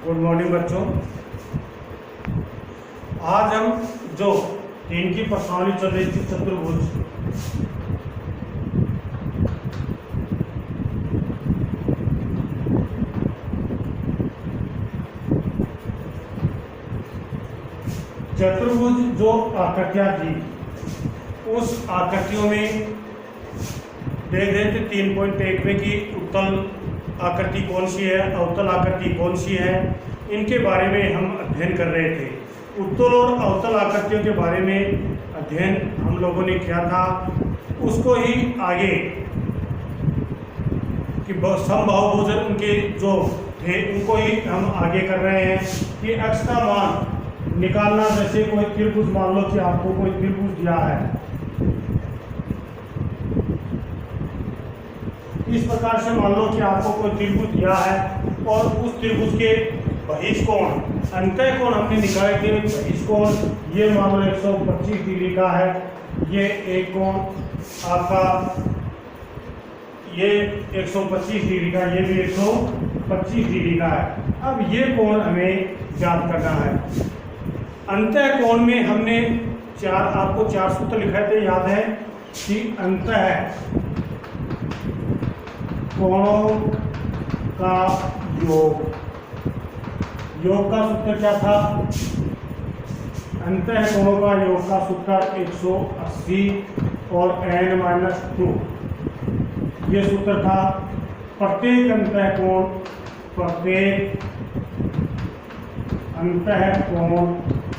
Good morning बच्चों। आज हम जो 3 की प्रश्नावली चल रही थी चतुर्भुज, चतुर्भुज जो आकृतियां थी उस आकृतियों में देख रहे थे 3.1 में कि उत्तल आकृति कौन सी है, अवतल आकृति कौन सी है, इनके बारे में हम अध्ययन कर रहे थे। उत्तल और अवतल आकृतियों के बारे में अध्ययन हम लोगों ने किया था, उसको ही आगे कि समबाहुभुज उनके जो थे उनको ही हम आगे कर रहे हैं कि x का मान निकालना। जैसे कोई त्रिभुज, मान लो कि आपको कोई त्रिभुज दिया है, इस प्रकार से मान लो कि आपको कोई त्रिभुज दिया है और उस त्रिभुज के बहिष्कोण अंतः कोण हमने निकाले थे। बहिष्कोण ये मान लो 125 डिग्री का है, ये एक कोण आपका ये 125 डिग्री का, ये भी 125 डिग्री का है। अब ये कोण हमें ज्ञात करना है। अंतः कोण में हमने आपको 4 सूत्र लिखे थे, याद है कि अंतः कोणों का योग का सूत्र क्या था? अंतः कोणों का योग का सूत्र 180 और n-2 ये सूत्र था। प्रत्येक अंतः कोण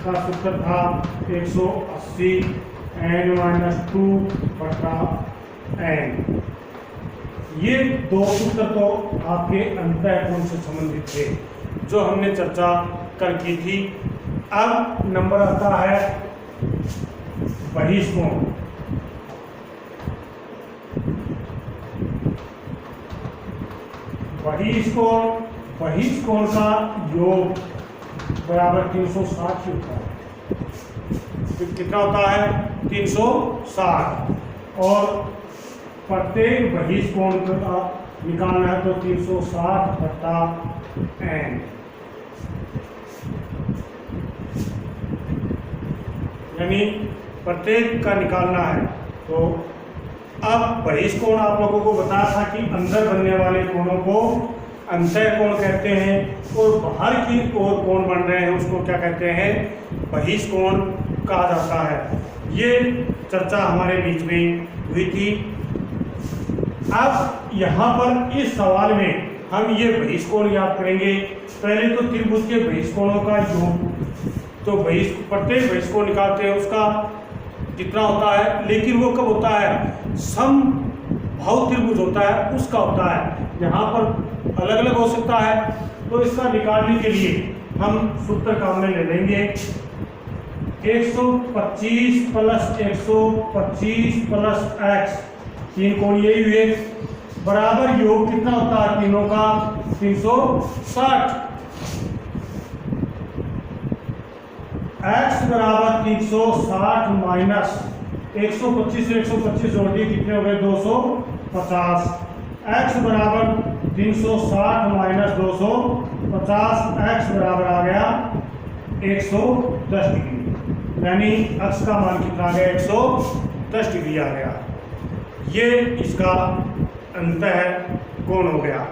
का सूत्र था 180 n-2 बटा n। ये दो सूत्र तो आपके अंतः कोण से संबंधित थे जो हमने चर्चा कर की थी। अब नंबर आता है बहिष्कोण। बहिष्कोण का योग बराबर 360 होता है। कितना होता है? 360। और प्रत्येक बहिष्कोण का निकालना है तो 360 बटा n, यानी प्रत्येक का निकालना है। तो अब बहिष्कोण आप लोगों को बताया था कि अंदर बनने वाले कोणों को अंतः कोण कहते हैं और बाहर की ओर कोण बन रहे हैं उसको क्या कहते हैं? बहिष्कोण कहा जाता है। ये चर्चा हमारे बीच में हुई थी। अब यहाँ पर इस सवाल में हम ये बहिष्कोण याद करेंगे। पहले तो त्रिभुज के बहिष्कोणों का योग, तो प्रत्येक बहिष्कोण निकालते हैं उसका कितना होता है, लेकिन वो कब होता है? समबाहु त्रिभुज होता है उसका होता है। यहाँ पर अलग अलग हो सकता है, तो इसका निकालने के लिए हम सूत्र काम में ले लेंगे। 125 प्लस 125 प्लस x, 3 कोण यही हुए, बराबर योग कितना होता है तीनों का? 360। x बराबर 360 माइनस 125 से 125 जोड़ दिए, कितने हो गए? 250। x बराबर 360 माइनस 250, x बराबर आ गया 110 डिग्री, यानी x का मान कितना आ गया? 110 डिग्री आ गया। ये इसका अंतः कोण हो गया।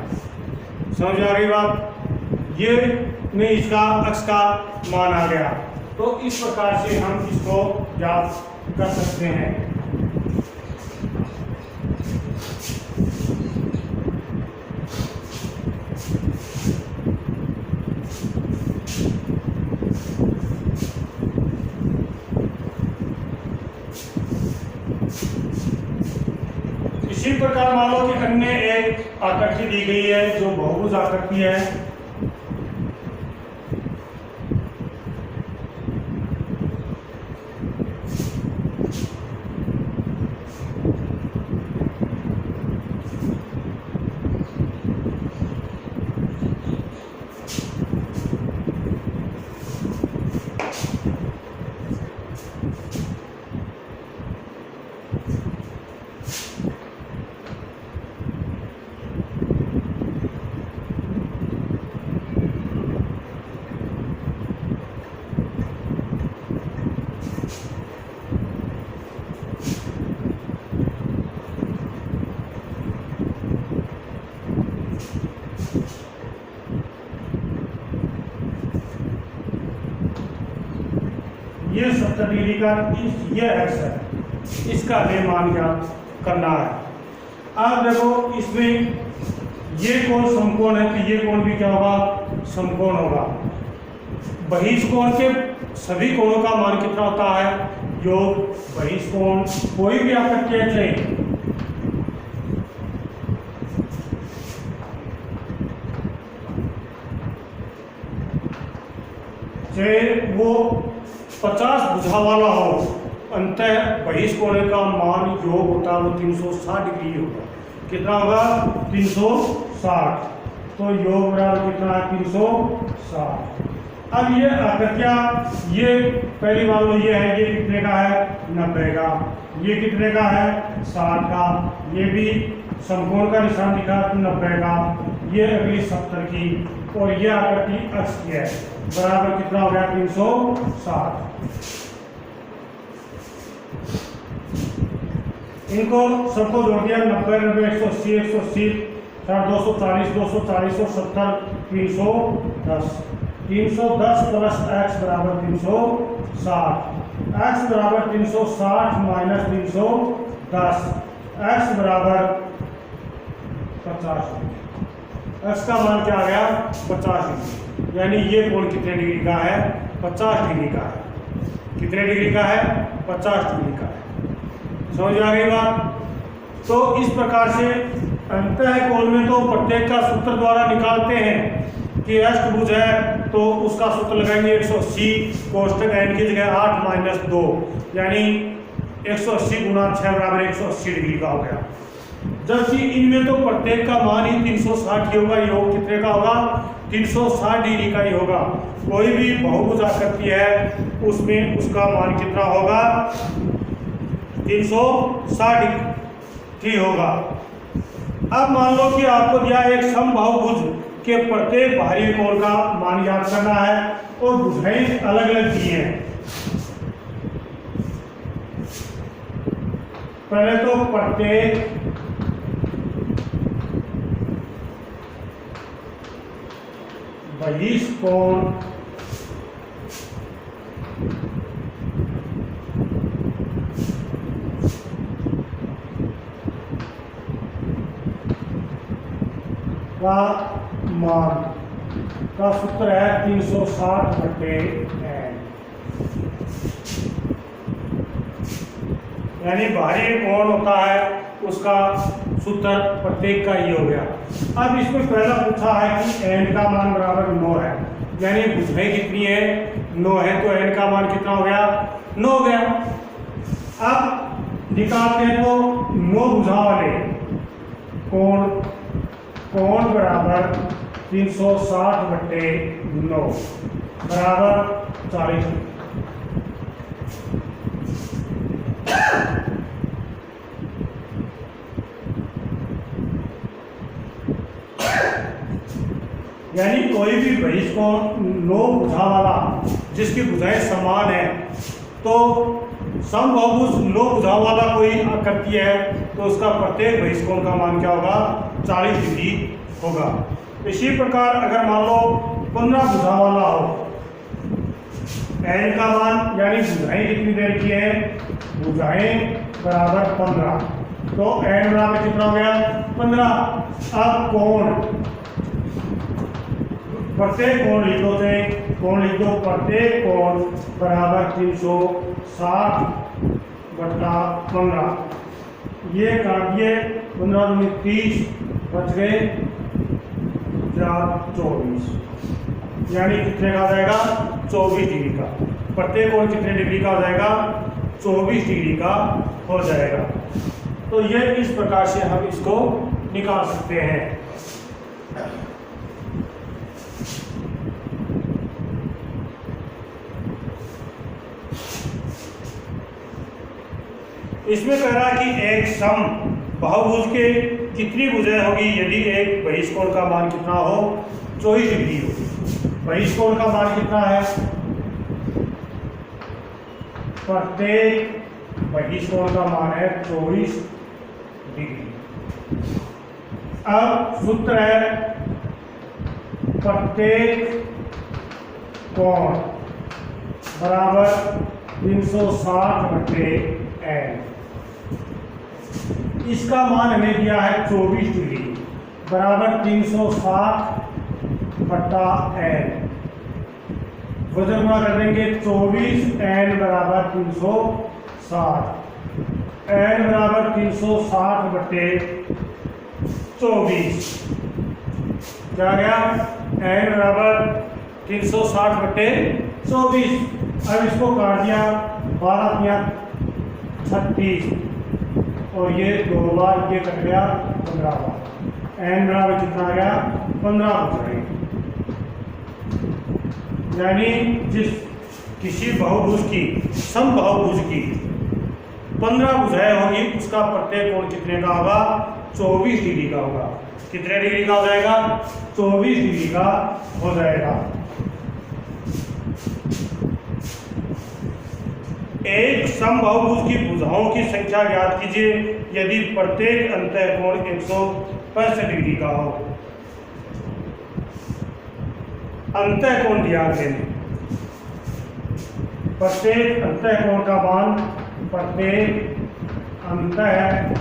समझ आ रही बात? ये में इसका x का मान आ गया। तो इस प्रकार से हम इसको याद कर सकते हैं। इसी प्रकार मान लो कि अन्य एक आकृति दी गई है जो बहुभुज आकृति है। ये 70 डिग्री का ये एक्स है, इसका हमें मान ज्ञात करना है। अब देखो इसमें ये कोण समकोण है तो ये कोण भी क्या होगा, समकोण होगा। बहिष्कोण के सभी कोणों का मान कितना होता है, योग बहिष्कोण। कोई भी आकृति है चाहे वो 50 भुजा वाला हो, अंतः बहिष्कोण का मान योग होता है वो 360 डिग्री होगा। कितना होगा, 360। तो योग बराबर कितना है, 360। अब ये आकृतियाँ, ये पहली मान लो ये है, ये कितने का है, 90 का। ये कितने का है, 60 का। ये भी समकोण का निशान दिखा 90 का। ये अगली 70 की, और ये आकृति अक्ष की है, बराबर कितना हो गया, 360। इनको सबको जोड़ दिया, 90 90 180 180 240 240 और 70 310। 310 प्लस x बराबर 360। x बराबर 360 माइनस 310, x बराबर 50। x का मान क्या आ गया, 50 डिग्री। यानी ये कोण कितने डिग्री का है, 50 डिग्री का है। कितने डिग्री का है, 50 डिग्री का है। समझ आ गई बात। तो इस प्रकार से अंतः कोण में तो प्रत्येक का सूत्र द्वारा निकालते हैं कि अष्टभुज है तो उसका सूत्र लगाएंगे 180 कोष्टक n की जगह 8 माइनस 2, यानी 180 गुना 6 बराबर 180 डिग्री का हो गया। जबकि इनमें तो प्रत्येक का मान ही 360 ही होगा। योग कितने का होगा, 360 डिग्री का ही होगा। कोई भी बहुभुज आकृति है उसमें उसका मान कितना होगा, 360 डिग्री होगा। अब मान लो कि आपको दिया एक समबाहुभुज के प्रत्येक बाहरी कोण का मान ज्ञात करना है और भुजाएं अलग अलग दी हैं। पहले तो प्रत्येक बहिष्कोण का मान का सूत्र है 360/n। यानी बाहरी कोण होता है उसका सूत्र प्रत्येक का ये हो गया। अब इसमें पहला पूछा है कि n का मान बराबर 9 है, यानी भुजाएं कितनी है, 9 है, तो n का मान कितना हो गया, 9 हो गया। अब निकालते हैं तो 9 भुजा वाले कोण बराबर 360/9 बराबर 40। यानी कोई भी बहिष्कोण 9 भुजा वाला जिसकी भुजाएं समान है, तो समबाहुभुज 9 भुजा वाला कोई आकृति है तो उसका प्रत्येक बहिष्कोण का मान क्या होगा, 40 डिग्री होगा। इसी प्रकार अगर मान लो 15 भुजा वाला हो, n का मान यानी भुजाएं कितनी देर की है, भुजाएं बराबर 15, तो n बराबर कितना हो गया, 15। अब कोण, प्रत्येक कोण लिख दो, कोण लिख दो, प्रत्येक कोण बराबर 360/15। ये काट दिए, 15 दूनी 30, बच गए 24, यानी कितने का आ जाएगा, 24 डिग्री का। प्रत्येक कोण कितने डिग्री का हो जाएगा, 24 डिग्री का हो जाएगा। तो ये इस प्रकार से हम इसको निकाल सकते हैं। इसमें कह रहा कि एक सम बहुभुज के कितनी भुजाएं होगी यदि एक बहिष्कोण का मान कितना हो, 24 डिग्री हो। बहिष्कोण का मान कितना है, प्रत्येक बहिष्कोण का मान है 24 डिग्री। अब सूत्र है प्रत्येक कोण बराबर 360/n। इसका मान हमें दिया है 24 डिग्री बराबर 360/n। वजन गुणा कर देंगे 24n बराबर 360, n बराबर 360/24 क्या गया, n बराबर 360/24। अब इसको काट दिया, 12 36 और ये 2 बार, ये कट गया 15 बार। n बराबर कितना आ गया, 15 बच रहे हैं। यानी जिस किसी बहुभुज की समबाहुभुज की 15 भुजाएं होगी, उसका प्रत्येक कोण कितने का होगा, 24 डिग्री का होगा। कितने डिग्री का हो जाएगा, 24 डिग्री का हो जाएगा। एक समबाहुभुज की भुजाओं की संख्या ज्ञात कीजिए यदि प्रत्येक अंतःकोण 165 डिग्री का हो। अंतःकोण ध्यान दें, प्रत्येक अंतःकोण का मान, प्रत्येक अंतःकोण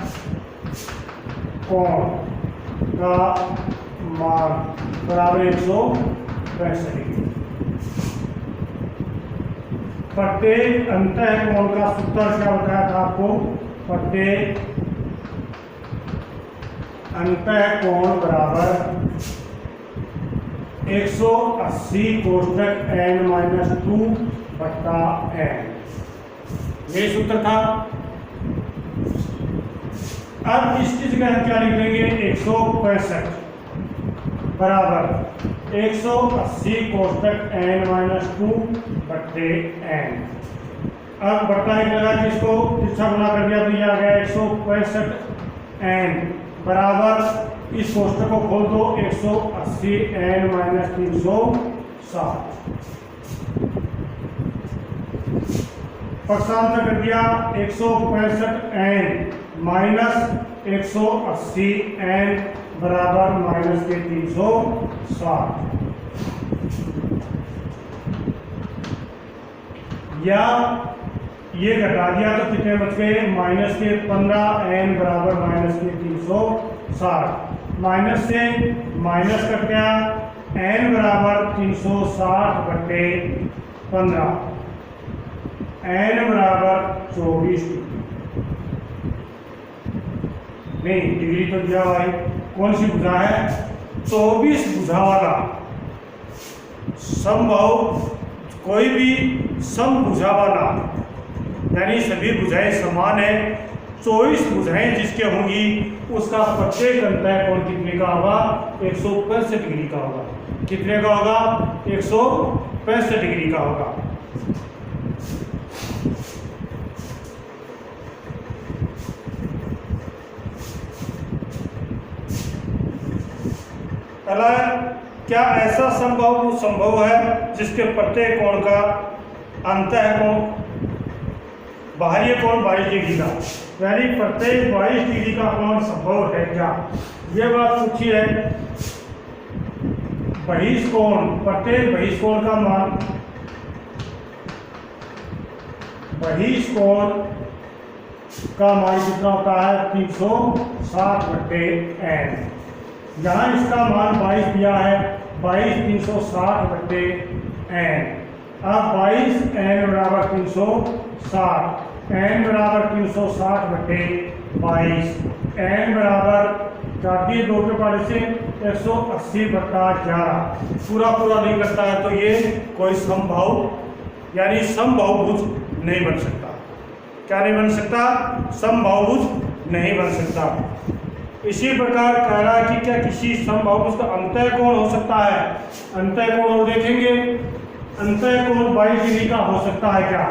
का मान बराबर 165 डिग्री। प्रत्येक अंतःकोण का सूत्र क्या बताया था आपको, प्रत्येक अंतःकोण बराबर 180 कोष्ठक n-2/n। ये सूत्र था। अब इसकी जगह हम क्या लिख देंगे, 165 बराबर 180 कोष्ठक n-2/n। अब बट्टा एक लगा के इसको तिरछा गुणा कर दिया तो ये आ गया 165n बराबर, इस कोष्ठक को खोल दो, 180 n-360 पक्षांतर कर दिया, 165n माइनस 180n बराबर माइनस के 360, या ये घटा दिया तो कितने बच गए, माइनस के 15n बराबर माइनस के 360। माइनस से माइनस कट गया, n बराबर 360/15, n बराबर 24 नहीं डिग्री तो दिया भाई, कौन सी भुजा है, 24 भुजा वाला समबाहु, कोई भी समभुजा वाला, यानी सभी भुजाएं समान है, 24 भुजाएं जिसके होंगी उसका प्रत्येक अंतःकोण कितने का होगा, 165 डिग्री का होगा। कितने का होगा, 165 डिग्री का होगा। पहला, क्या ऐसा संभव है जिसके प्रत्येक कोण का अंतःकोण बाह्य कोण 22 डिग्री का, यानी प्रत्येक 22 डिग्री का कोण संभव है क्या, ये बात पूछी है। बहिष्कोण, प्रत्येक बहिष्कोण का मान, बहिष्कोण का मान कितना होता है, 360/n। यहाँ इसका मान 22 दिया है, 22 360/n। अब 22n बराबर 360, n बराबर 360/22, n बराबर जाती है 2 के पारे से 180/11। पूरा नहीं करता है तो ये कोई समबाहु यानी समबाहुभुज नहीं बन सकता। क्या नहीं बन सकता, समबाहुभुज नहीं बन सकता। इसी प्रकार कह रहा है कि क्या किसी समबाहुभुज का अंतःकोण हो सकता है, अंतःकोण और देखेंगे, अंतःकोण 22 डिग्री का हो सकता है क्या,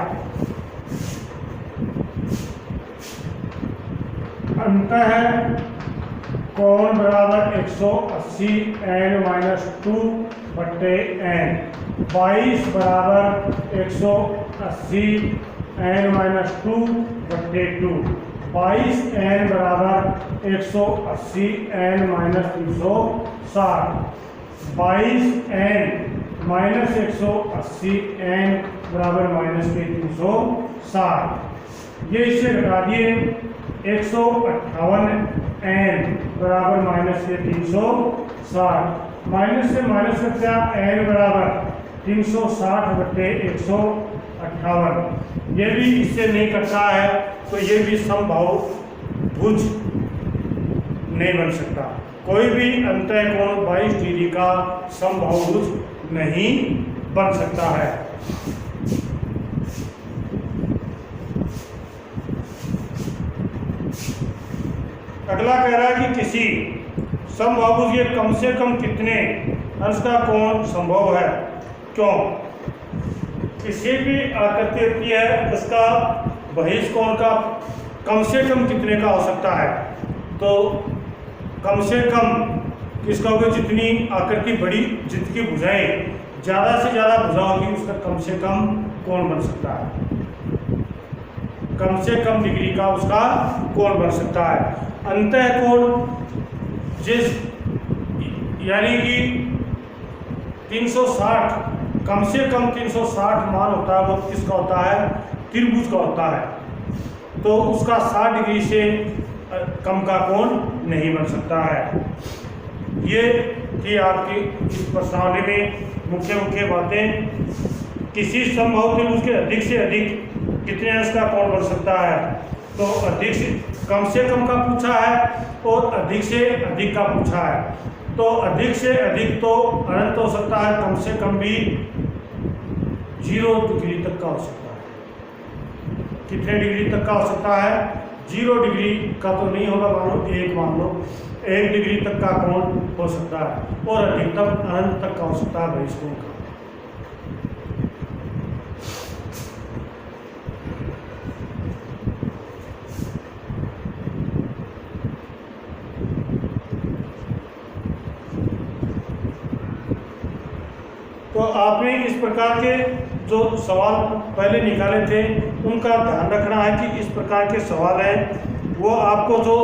अंतःकोण बराबर 180n-2/n, 22 बराबर 180n-2/2, 22n बराबर 180n-360, 22n -180n बराबर माइनस के 360। ये इससे घटा दिए 158 n बराबर माइनस के 360। माइनस से माइनस में क्या, n बराबर 360 बटे 158। ये भी इससे नहीं कटता है तो ये भी समबाहुभुज नहीं बन सकता। कोई भी अंतःकोण 22 डिग्री का समबाहुभुज नहीं बन सकता है। अगला कह रहा है कि किसी समबाहुभुज के कम से कम कितने अंश का कोण संभव है, क्यों? किसी भी आकृति होती है उसका बहिष्कोण का कम से कम कितने का हो सकता है, तो कम से कम किसका होगा, जितनी आकृति बड़ी, जितनी भुजाएं ज़्यादा से ज़्यादा भुजा होगी उसका कम से कम कोण बन सकता है, कम से कम डिग्री का उसका कोण बन सकता है। अंतःकोण जिस यानी कि 360 कम से कम 360 मान होता है वो किसका होता है, त्रिभुज का होता है, तो उसका 60 डिग्री से कम का कोण नहीं बन सकता है। ये थी आपकी इस प्रश्नावली में मुख्य बातें। किसी समबाहु त्रिभुज के अधिक से अधिक कितने अंश का कोण बन सकता है, तो अधिक से कम का पूछा है और अधिक से अधिक का पूछा है। तो अधिक से अधिक तो अनंत हो सकता है, कम से कम भी 0 डिग्री तक का हो सकता है। कितने डिग्री तक का हो सकता है, 0 डिग्री का तो नहीं होगा, मान लो 1 डिग्री तक का कोण हो सकता है और अधिकतम अनंत तक का हो सकता है बहिष्कोण का। तो आपने इस प्रकार के जो सवाल पहले निकाले थे उनका ध्यान रखना है कि इस प्रकार के सवाल हैं वो आपको जो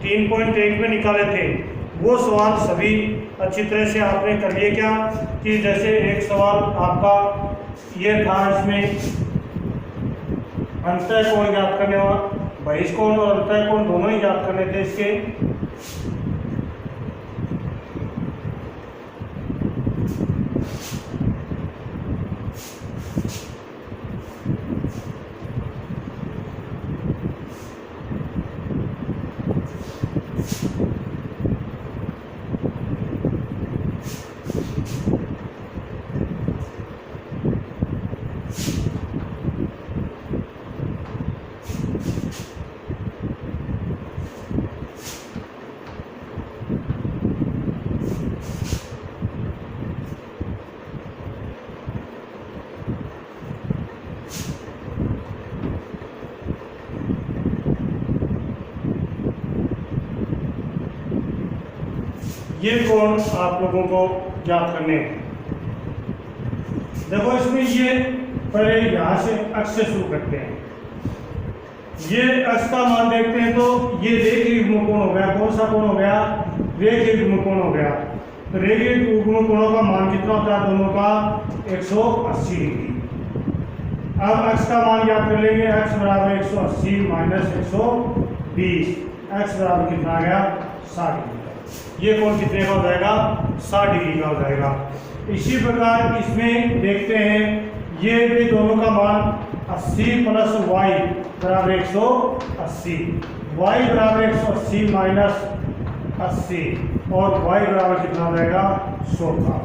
3.1 में निकाले थे वो सवाल सभी अच्छी तरह से आपने कर लिए क्या, कि जैसे एक सवाल आपका ये था, इसमें अंतःकोण ज्ञात करने वाला, बहिष्कोण और अंतःकोण दोनों ही ज्ञात करने थे इसके। ये कोण आप लोगों को ज्ञात करने हैं। देखो इसमें ये पहले यहाँ से अक्ष से शुरू करते हैं। ये अक्ष का मान देखते हैं तो ये रेखीय युग्म कोण हो गया। कौन सा कोण हो गया, रेखीय युग्म कोण हो गया। तो रेखीय युग्म कोणों का मान कितना होता है, दोनों का 180 डिग्री। अब अक्ष का मान ज्ञात कर लेंगे, x बराबर 180 माइनस 120, x बराबर कितना आ गया 60 डिग्री। ये कोण कितने का हो जाएगा, 60 डिग्री का हो जाएगा। इसी प्रकार इसमें देखते हैं, ये भी दोनों का मान 80 प्लस y बराबर 180, y बराबर 180 माइनस 80 और y बराबर कितना हो जाएगा 100 का।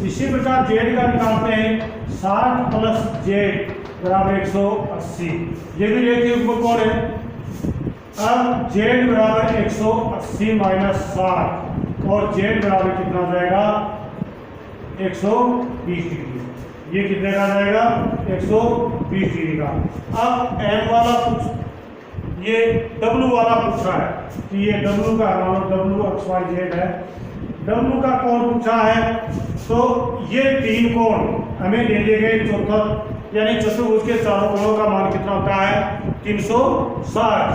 इसी प्रकार z का निकालते हैं, 60 प्लस z बराबर 180, ये भी रेखीय युग्म कोण है। अब z बराबर 180 माइनस 60 और z बराबर कितना हो जाएगा 120 डिग्री। ये कितने का आ जाएगा 120 डिग्री का। अब m वाला ये w वाला पूछा है कि ये w का w xyz है, w का कोण पूछा है। तो ये तीन कोण हमें दे दिए गए, चौथा यानी चतुर्भुज के चारों कोणों का मान कितना होता है 360।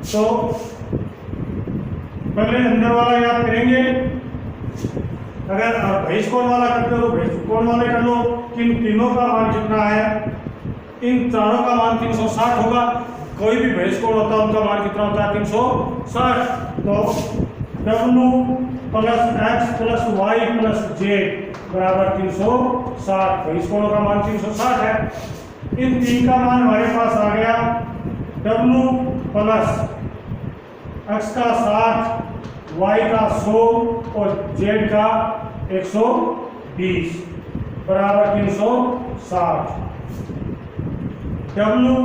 तो पहले अंदर वाला याद करेंगे, अगर बहिष्कोण वाला करते हो तो बहिष्कोण वाले कर लो। इन तीनों का मान कितना है, इन चारों का मान 360 होगा। कोई भी बहिष्कोण होता है उनका मान कितना होता है 360। तो W plus X plus Y plus Z बराबर 360। बहिष्कोणों का मान 360 है। इन तीन का मान हमारे पास आ गया W प्लस एक्स का 60, वाई का 100 और जेड का 120 बराबर 360। W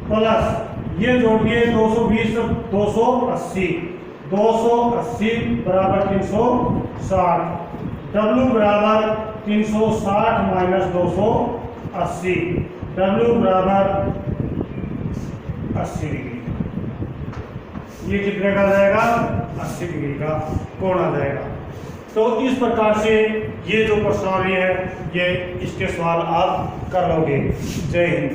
प्लस ये जोड़िए 220 280, 280 बराबर 360। W बराबर 360 माइनस 280, W बराबर 80 डिग्री। ये कितने का जाएगा, 80 डिग्री का कोण आ जाएगा। तो इस प्रकार से ये जो प्रश्नावली है ये इसके सवाल आप कर लोगे। जय हिंद।